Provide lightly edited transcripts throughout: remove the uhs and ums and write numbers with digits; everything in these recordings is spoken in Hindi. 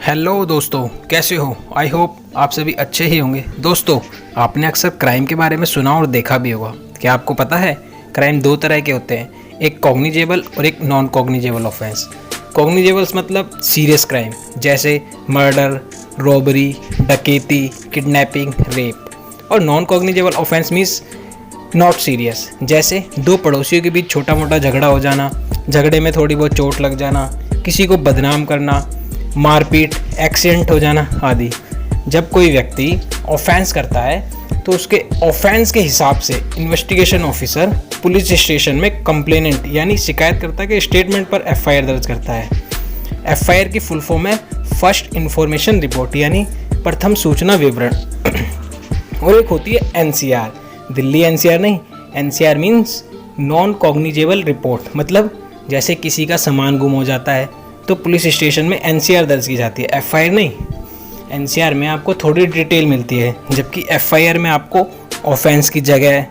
हेलो दोस्तों, कैसे हो? आई होप आप सभी अच्छे ही होंगे। दोस्तों, आपने अक्सर क्राइम के बारे में सुना और देखा भी होगा। क्या आपको पता है क्राइम दो तरह के होते हैं, एक कॉग्निजेबल और एक नॉन कॉग्निजेबल ऑफेंस। कॉग्निजेबल्स मतलब सीरियस क्राइम जैसे मर्डर, रॉबरी, डकैती, किडनैपिंग, रेप। और non cognizable offence means not serious, जैसे दो पड़ोसियों के बीच छोटा मोटा झगड़ा हो जाना, झगड़े में थोड़ी बहुत चोट लग जाना, किसी को बदनाम करना, मारपीट, एक्सीडेंट हो जाना आदि। जब कोई व्यक्ति ऑफेंस करता है तो उसके ऑफेंस के हिसाब से इन्वेस्टिगेशन ऑफिसर पुलिस स्टेशन में कंप्लेनेंट यानी शिकायतकर्ता के स्टेटमेंट पर एफआईआर दर्ज करता है। एफआईआर की फुल फॉर्म है फर्स्ट इंफॉर्मेशन रिपोर्ट यानी प्रथम सूचना विवरण। और एक होती है एनसीआर, दिल्ली एनसीआर नहीं, NCR means non cognizable report. मतलब जैसे किसी का सामान गुम हो जाता है तो पुलिस स्टेशन में एनसीआर दर्ज की जाती है, एफआईआर नहीं। एनसीआर में आपको थोड़ी डिटेल मिलती है, जबकि एफआईआर में आपको ऑफेंस की जगह,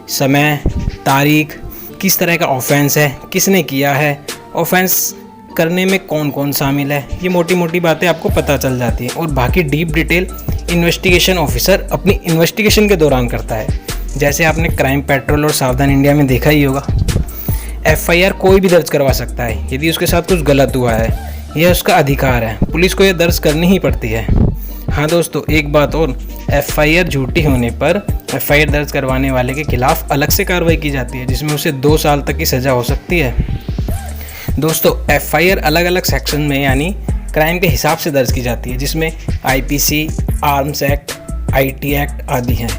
समय, तारीख, किस तरह का ऑफेंस है, किसने किया है, ऑफेंस करने में कौन कौन शामिल है, ये मोटी मोटी बातें आपको पता चल जाती हैं। और बाकी डीप डिटेल इन्वेस्टिगेशन ऑफिसर अपनी इन्वेस्टिगेशन के दौरान करता है। जैसे आपने क्राइम पेट्रोल और सावधान इंडिया में देखा ही होगा, एफआईआर कोई भी दर्ज करवा सकता है यदि उसके साथ कुछ गलत हुआ है, यह उसका अधिकार है, पुलिस को यह दर्ज करनी ही पड़ती है। हाँ दोस्तों, एक बात और, एफआईआर झूठी होने पर एफआईआर दर्ज करवाने वाले के खिलाफ अलग से कार्रवाई की जाती है, जिसमें उसे 2 साल तक की सज़ा हो सकती है। दोस्तों, एफआईआर अलग अलग सेक्शन में यानी क्राइम के हिसाब से दर्ज की जाती है, जिसमें IPC, arms act, IT act आदि हैं।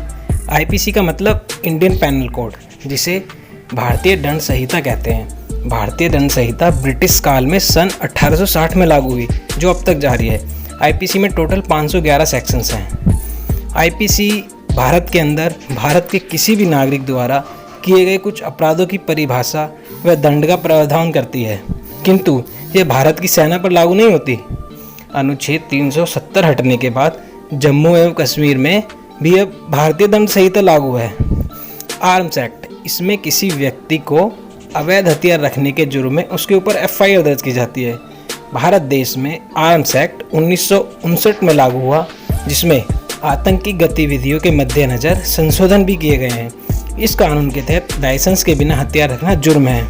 आईपीसी का मतलब इंडियन पैनल कोड, जिसे भारतीय दंड संहिता कहते हैं। भारतीय दंड संहिता ब्रिटिश काल में सन 1860 में लागू हुई, जो अब तक जारी है। आईपीसी में टोटल 511 सेक्शंस हैं। आईपीसी भारत के अंदर भारत के किसी भी नागरिक द्वारा किए गए कुछ अपराधों की परिभाषा व दंड का प्रावधान करती है, किंतु ये भारत की सेना पर लागू नहीं होती। अनुच्छेद 370 हटने के बाद जम्मू एवं कश्मीर में भी अब भारतीय दंड संहिता लागू है। आर्म्स एक्ट, इसमें किसी व्यक्ति को अवैध हथियार रखने के जुर्म में उसके ऊपर एफआईआर दर्ज की जाती है। भारत देश में आर्म्स एक्ट 1959 में लागू हुआ, जिसमें आतंकी गतिविधियों के मद्देनज़र संशोधन भी किए गए हैं। इस कानून के तहत लाइसेंस के बिना हथियार रखना जुर्म है।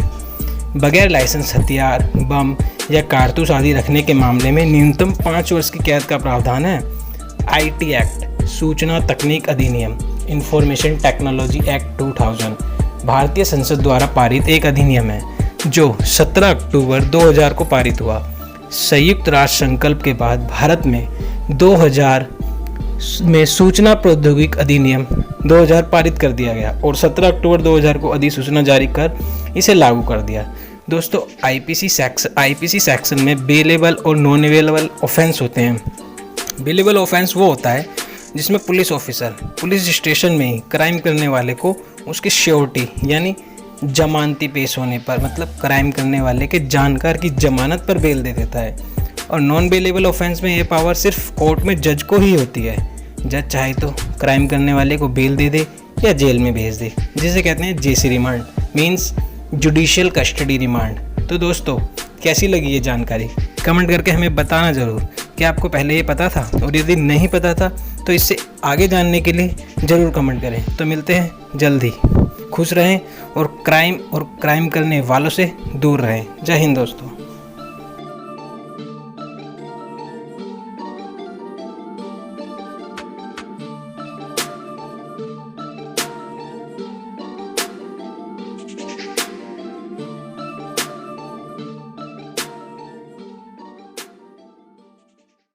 बगैर लाइसेंस हथियार, बम या कारतूस आदि रखने के मामले में न्यूनतम 5 वर्ष की कैद का प्रावधान है। आईटी एक्ट, सूचना तकनीक अधिनियम, इंफॉर्मेशन टेक्नोलॉजी एक्ट 2000 भारतीय संसद द्वारा पारित एक अधिनियम है, जो 17 अक्टूबर 2000 को पारित हुआ। संयुक्त राष्ट्र संकल्प के बाद भारत में 2000 में सूचना प्रौद्योगिकी अधिनियम 2000 पारित कर दिया गया और 17 अक्टूबर 2000 को अधिसूचना जारी कर इसे लागू कर दिया। दोस्तों, आईपीसी सेक्शन में बेलेबल और नॉन अवेलेबल ऑफेंस होते हैं। बेलेबल ऑफेंस वो होता है जिसमें पुलिस ऑफिसर पुलिस स्टेशन में ही क्राइम करने वाले को उसकी श्योरिटी यानी जमानती पेश होने पर, मतलब क्राइम करने वाले के जानकार की जमानत पर बेल दे देता है। और नॉन बेलेबल ऑफेंस में यह पावर सिर्फ कोर्ट में जज को ही होती है। जज चाहे तो क्राइम करने वाले को बेल दे दे या जेल में भेज दे, जिसे कहते हैं JC remand, means judicial custody remand. तो दोस्तों, कैसी लगी ये जानकारी? कमेंट करके हमें बताना ज़रूर कि आपको पहले ये पता था, और यदि नहीं पता था तो इससे आगे जानने के लिए ज़रूर कमेंट करें। तो मिलते हैं जल्द ही। खुश रहें और क्राइम करने वालों से दूर रहें। जय हिंद दोस्तों।